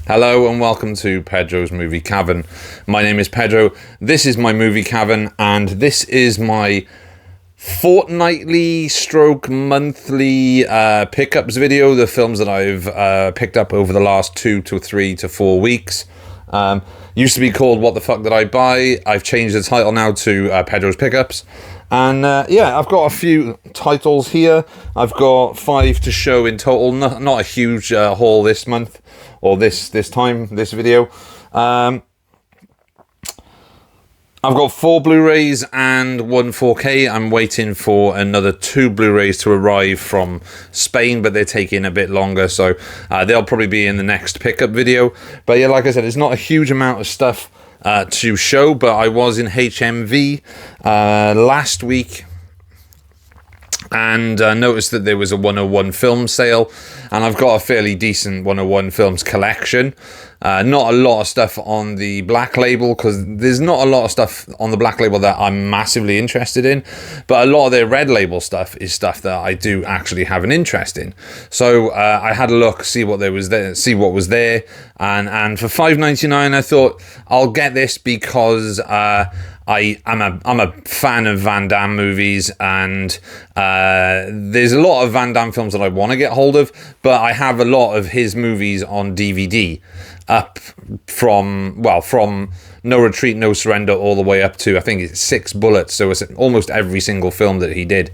Hello and welcome to Pedro's Movie Cavern. My name is Pedro, this is my movie cavern, and this is my fortnightly stroke monthly pickups video, the films that I've picked up over the last 2 to 3 to 4 weeks. Used to be called What the Fuck Did I Buy? I've changed the title now to Pedro's Pickups. And yeah, I've got a few titles here. I've got 5 to show in total. Not a huge haul this month, or this video. I've got 4 Blu-rays and 1 4K. I'm waiting for another 2 Blu-rays to arrive from Spain, but they're taking a bit longer, so they'll probably be in the next pickup video. But yeah, like I said, it's not a huge amount of stuff to show, but I was in HMV last week and noticed that there was a 101 film sale, and I've got a fairly decent 101 films collection. Not a lot of stuff on the black label, because there's not a lot of stuff on the black label that I'm massively interested in, but a lot of their red label stuff is stuff that I do actually have an interest in. So I had a look, see what was there, and for $5.99 I thought I'll get this because I'm a fan of Van Damme movies, and there's a lot of Van Damme films that I want to get hold of, but I have a lot of his movies on DVD, up from No Retreat, No Surrender, all the way up to, I think it's 6 Bullets, so it's almost every single film that he did.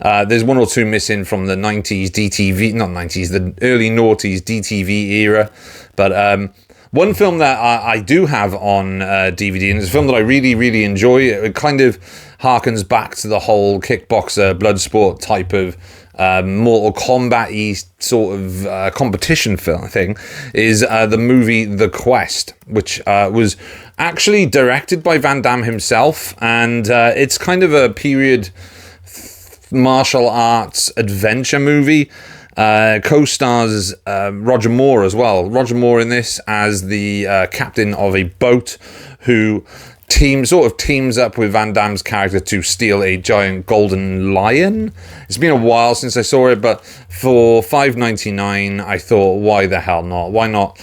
There's 1 or 2 missing from the 90s DTV, not 90s, the early noughties DTV era, but one film that I do have on DVD, and it's a film that I really, really enjoy. It kind of harkens back to the whole kickboxer, blood sport type of Mortal Kombat-y sort of competition film thing, is the movie The Quest, which was actually directed by Van Damme himself, and it's kind of a period martial arts adventure movie. Co-stars Roger Moore as well. Roger Moore in this as the captain of a boat who teams up with Van Damme's character to steal a giant golden lion. It's been a while since I saw it, but for $5.99 I thought, why the hell not? Why not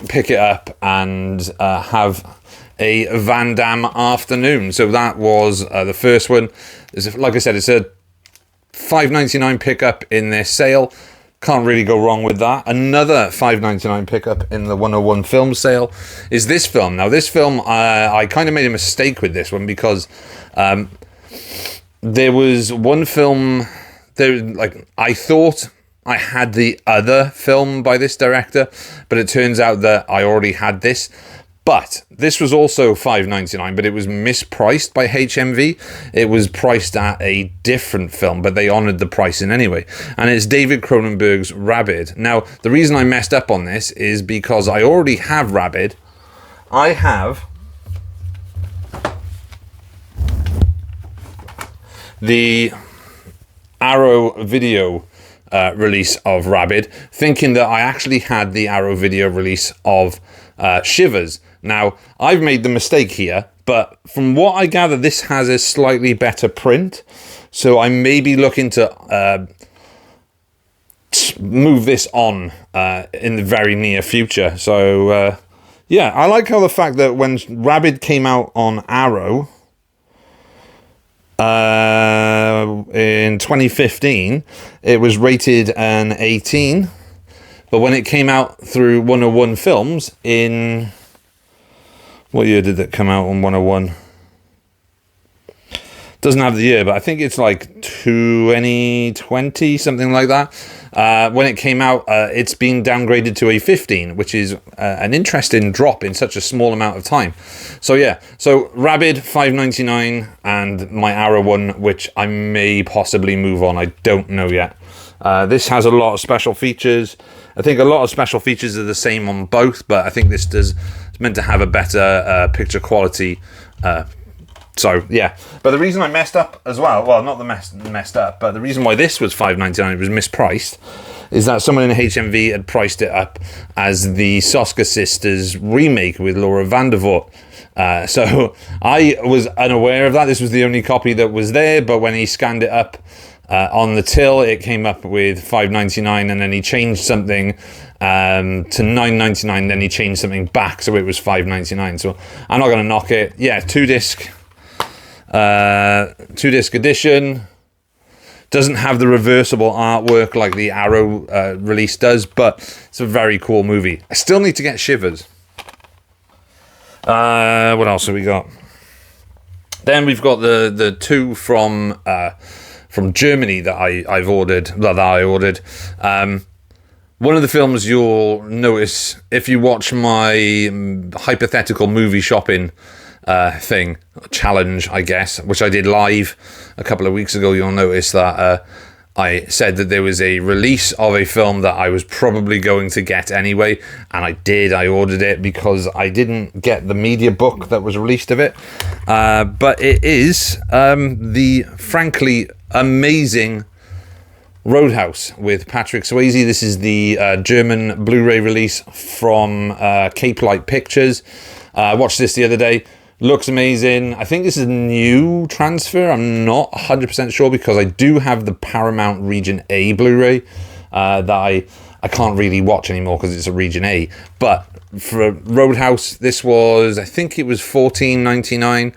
pick it up and have a Van Damme afternoon? So that was the first one. Like I said, it's a $5.99 pickup in their sale. Can't really go wrong with that. Another $5.99 pickup in the 101 film sale is this film. Now, this film, I kind of made a mistake with this one, because there was one film there, like, I thought I had the other film by this director, but it turns out that I already had this. But this was also $5.99, but it was mispriced by HMV. It was priced at a different film, but they honoured the pricing anyway. And it's David Cronenberg's Rabid. Now, the reason I messed up on this is because I already have Rabid. I have the Arrow video release of Rabid, thinking that I actually had the Arrow video release of Shivers. Now, I've made the mistake here, but from what I gather, this has a slightly better print, so I may be looking to move this on in the very near future. So, yeah, I like how the fact that when Rabid came out on Arrow in 2015, it was rated an 18, but when it came out through 101 Films in... What year did that come out on 101? Doesn't have the year, but I think it's like 2020, something like that. When it came out, it's been downgraded to a 15, which is an interesting drop in such a small amount of time. So yeah, so Rabid, $5.99, and my Arrow one, which I may possibly move on. I don't know yet. This has a lot of special features. I think a lot of special features are the same on both, but I think this it's meant to have a better picture quality. So yeah, but the reason I messed up as well not the messed up, but the reason why this was $5.99, it was mispriced, is that someone in HMV had priced it up as the Soska Sisters remake with Laura Vandervoort. So I was unaware of that. This was the only copy that was there, but when he scanned it up On the till, it came up with $5.99, and then he changed something to $9.99. Then he changed something back, so it was $5.99. So I'm not going to knock it. Yeah, two-disc edition. Doesn't have the reversible artwork like the Arrow release does, but it's a very cool movie. I still need to get Shivers. What else have we got? Then we've got the two from Germany that I ordered. One of the films you'll notice if you watch my hypothetical movie shopping thing, challenge, I guess, which I did live a couple of weeks ago, you'll notice that I said that there was a release of a film that I was probably going to get anyway, and I did. I ordered it because I didn't get the media book that was released of it. But it is the frankly amazing Roadhouse with Patrick Swayze. This is the German Blu-ray release from Cape Light Pictures. I watched this the other day. Looks amazing. I think this is a new transfer. I'm not 100% sure because I do have the Paramount Region A Blu-ray that I can't really watch anymore because it's a Region A. But for Roadhouse, this was, I think it was $14.99.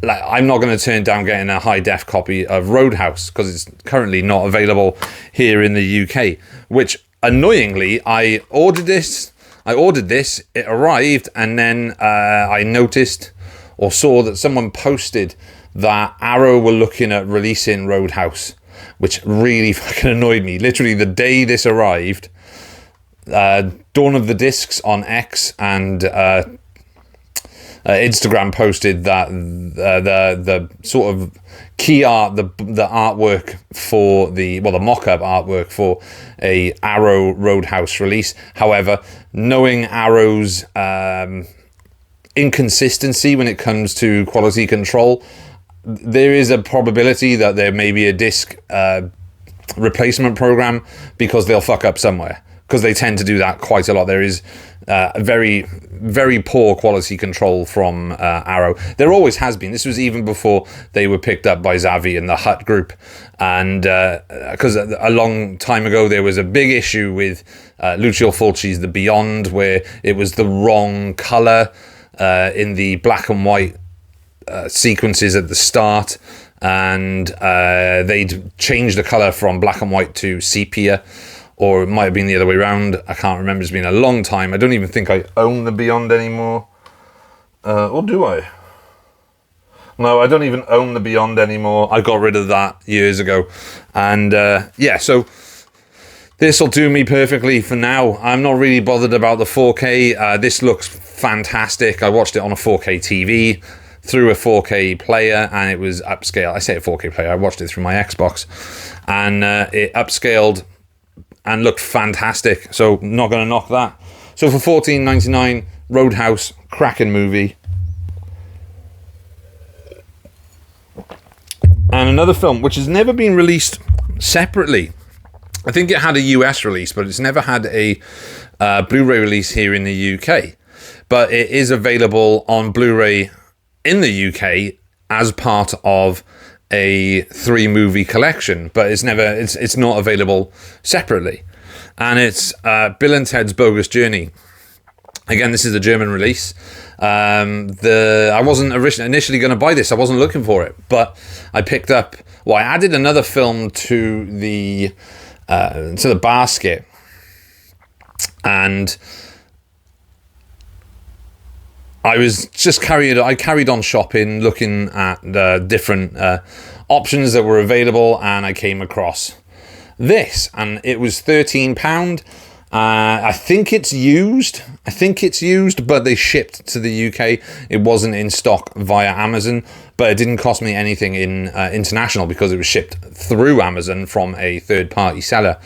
Like, I'm not going to turn down getting a high-def copy of Roadhouse because it's currently not available here in the UK, which, annoyingly, I ordered this, it arrived, and then I noticed or saw that someone posted that Arrow were looking at releasing Roadhouse, which really fucking annoyed me. Literally, the day this arrived, Dawn of the Discs on X and Instagram posted that the sort of key art, the artwork for the mock-up artwork for a Arrow Roadhouse release. However, knowing Arrow's inconsistency when it comes to quality control, there is a probability that there may be a disc replacement program because they'll fuck up somewhere, because they tend to do that quite a lot. There is very, very poor quality control from Arrow. There always has been. This was even before they were picked up by Zavi and the Hut Group. And because a long time ago, there was a big issue with Lucio Fulci's The Beyond, where it was the wrong color in the black and white sequences at the start. And they'd changed the color from black and white to sepia, or it might have been the other way around. I can't remember. It's been a long time. I don't even think I own the Beyond anymore. Or do I? No, I don't even own the Beyond anymore. I got rid of that years ago. And yeah, so this will do me perfectly for now. I'm not really bothered about the 4K. This looks fantastic. I watched it on a 4K TV through a 4K player, and it was upscaled. I say a 4K player. I watched it through my Xbox, and it upscaled and looked fantastic. So not going to knock that. So for $14.99, Roadhouse, cracking movie. And another film which has never been released separately. I think it had a US release, but it's never had a Blu-ray release here in the UK. But it is available on Blu-ray in the UK as part of a 3-movie collection, but it's not available separately. And it's Bill and Ted's Bogus Journey. Again, this is a German release. I wasn't initially going to buy this. I wasn't looking for it, but I picked up. Well, I added another film to the basket, and I was just carried on shopping, looking at different options that were available, and I came across this, and it was £13. I think it's used, but they shipped to the UK. It wasn't in stock via Amazon, but it didn't cost me anything in international because it was shipped through Amazon from a third-party seller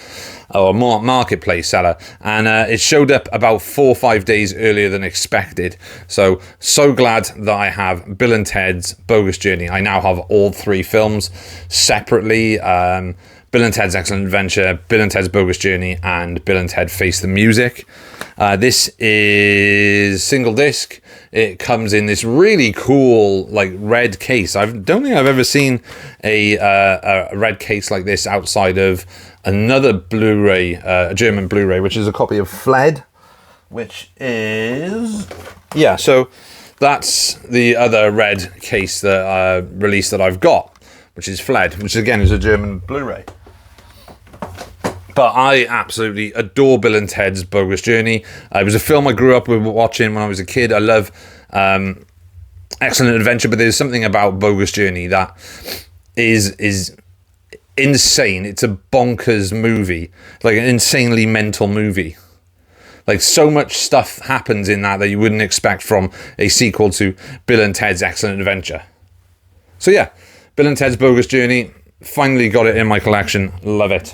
or marketplace seller, and it showed up about 4 or 5 days earlier than expected. So glad that I have Bill and Ted's Bogus Journey. I now have all 3 films separately. Bill and Ted's Excellent Adventure, Bill and Ted's Bogus Journey, and Bill and Ted Face the Music. This is single disc. it comes in this really cool, like, red case. I don't think I've ever seen a red case like this outside of another Blu-ray, a German Blu-ray, which is a copy of Fled, which is... Yeah, so that's the other red case that release that I've got, which is Fled, which again is a German Blu-ray. But I absolutely adore Bill and Ted's Bogus Journey. It was a film I grew up with watching when I was a kid. I love Excellent Adventure, but there's something about Bogus Journey that is insane. It's a bonkers movie, like an insanely mental movie. Like, so much stuff happens in that you wouldn't expect from a sequel to Bill and Ted's Excellent Adventure. So yeah, Bill and Ted's Bogus Journey, finally got it in my collection. Love it.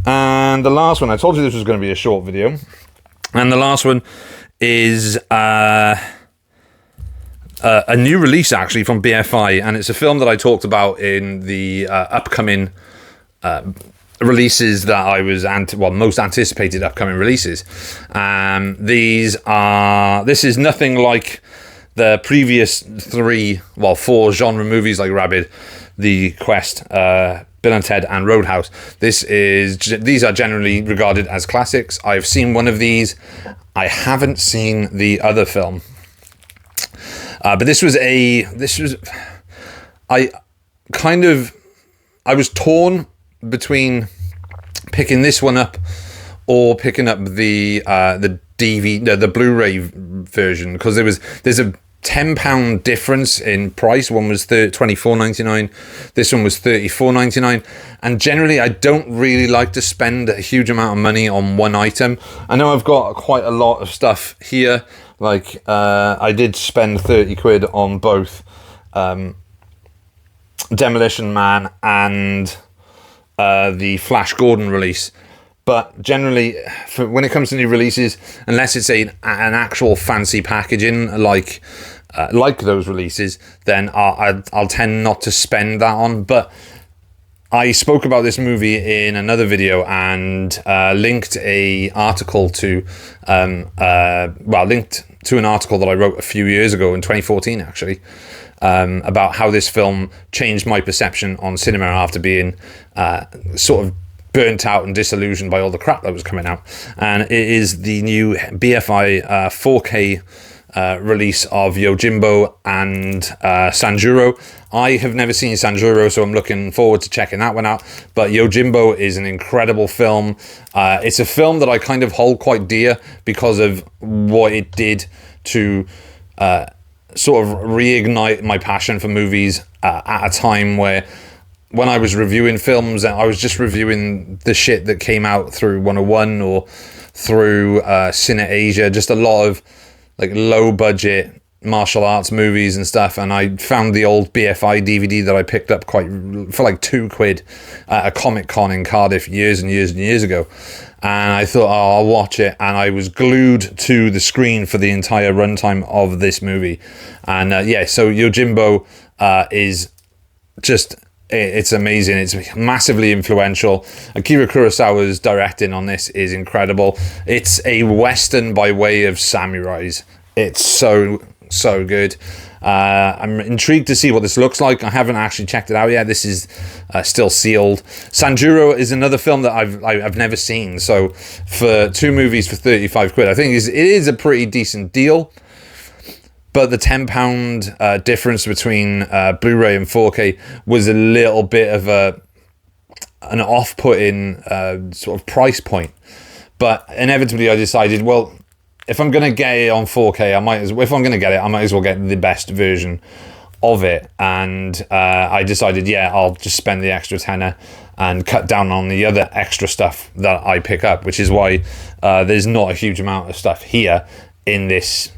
And the last one, I told you this was going to be a short video. And the last one is a new release, actually, from BFI. And it's a film that I talked about in the upcoming releases that I was most anticipated upcoming releases. This is nothing like the previous 4 genre movies like Rabid, The Quest, Bill and Ted, and Roadhouse. These are generally regarded as classics. I've seen one of these. I haven't seen the other film. But I was torn between picking this one up or picking up the DVD, the Blu-ray version, because there's a £10 difference in price. One was $24.99. This one was $34.99. And generally, I don't really like to spend a huge amount of money on one item. I know I've got quite a lot of stuff here. Like, I did spend 30 quid on both Demolition Man and the Flash Gordon release. But generally, when it comes to new releases, unless it's an actual fancy packaging like those releases, then I'll tend not to spend that on. But I spoke about this movie in another video and linked an article to an article that I wrote a few years ago in 2014, actually, about how this film changed my perception on cinema after being sort of burnt out and disillusioned by all the crap that was coming out. And it is the new BFI 4K release of Yojimbo and Sanjuro. I have never seen Sanjuro, so I'm looking forward to checking that one out. But Yojimbo is an incredible film. It's a film that I kind of hold quite dear because of what it did to sort of reignite my passion for movies at a time where, when I was reviewing films, I was just reviewing the shit that came out through 101 or through Cine Asia, just a lot of like low budget martial arts movies and stuff. And I found the old BFI DVD that I picked up for like £2 at a Comic-Con in Cardiff years and years and years ago. And I thought, I'll watch it. And I was glued to the screen for the entire runtime of this movie. And so Yojimbo is just... It's amazing. It's massively influential. Akira Kurosawa's directing on this is incredible. It's a Western by way of samurais. It's so good. I'm intrigued to see what this looks like. I haven't actually checked it out yet. This is still sealed. Sanjuro is another film that I've never seen. So for 2 movies for 35 quid, I think it is a pretty decent deal. But the £10 difference between Blu-ray and 4K was a little bit of an off-putting sort of price point. But inevitably I decided, well, if I'm going to get it on 4K, I might as well get the best version of it. And I decided, I'll just spend the extra tenner and cut down on the other extra stuff that I pick up, which is why there's not a huge amount of stuff here in this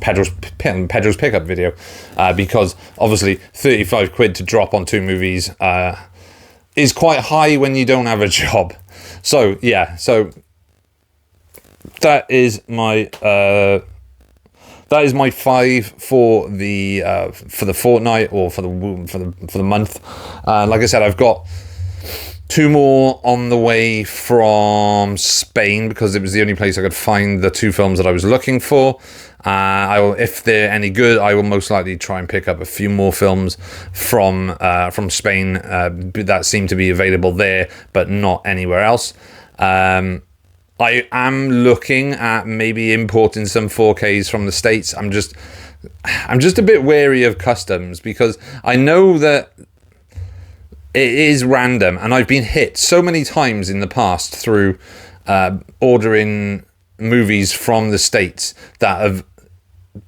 Pedro's pickup video, because obviously 35 quid to drop on 2 movies is quite high when you don't have a job. So that is my 5 for the fortnight or for the month. Like I said, I've got 2 more on the way from Spain, because it was the only place I could find the 2 films that I was looking for. If they're any good, I will most likely try and pick up a few more films from Spain that seem to be available there, but not anywhere else. I am looking at maybe importing some 4Ks from the States. I'm just a bit wary of customs, because I know that it is random, and I've been hit so many times in the past through ordering movies from the States that have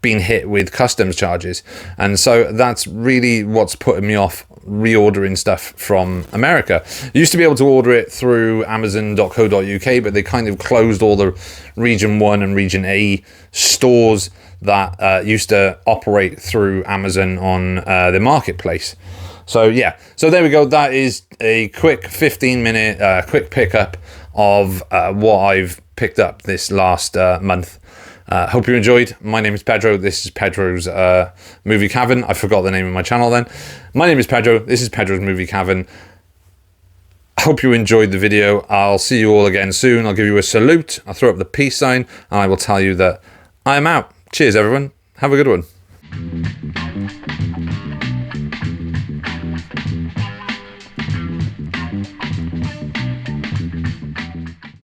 been hit with customs charges, and so that's really what's putting me off reordering stuff from America. I used to be able to order it through Amazon.co.uk, but they kind of closed all the Region 1 and Region A stores that used to operate through Amazon on the marketplace. So yeah, so there we go. That is a quick 15-minute quick pickup of what I've picked up this last month. Hope you enjoyed. My name is Pedro. This is Pedro's Movie Cavern. I forgot the name of my channel then. My name is Pedro. This is Pedro's Movie Cavern. Hope you enjoyed the video. I'll see you all again soon. I'll give you a salute. I'll throw up the peace sign, and I will tell you that I am out. Cheers, everyone. Have a good one.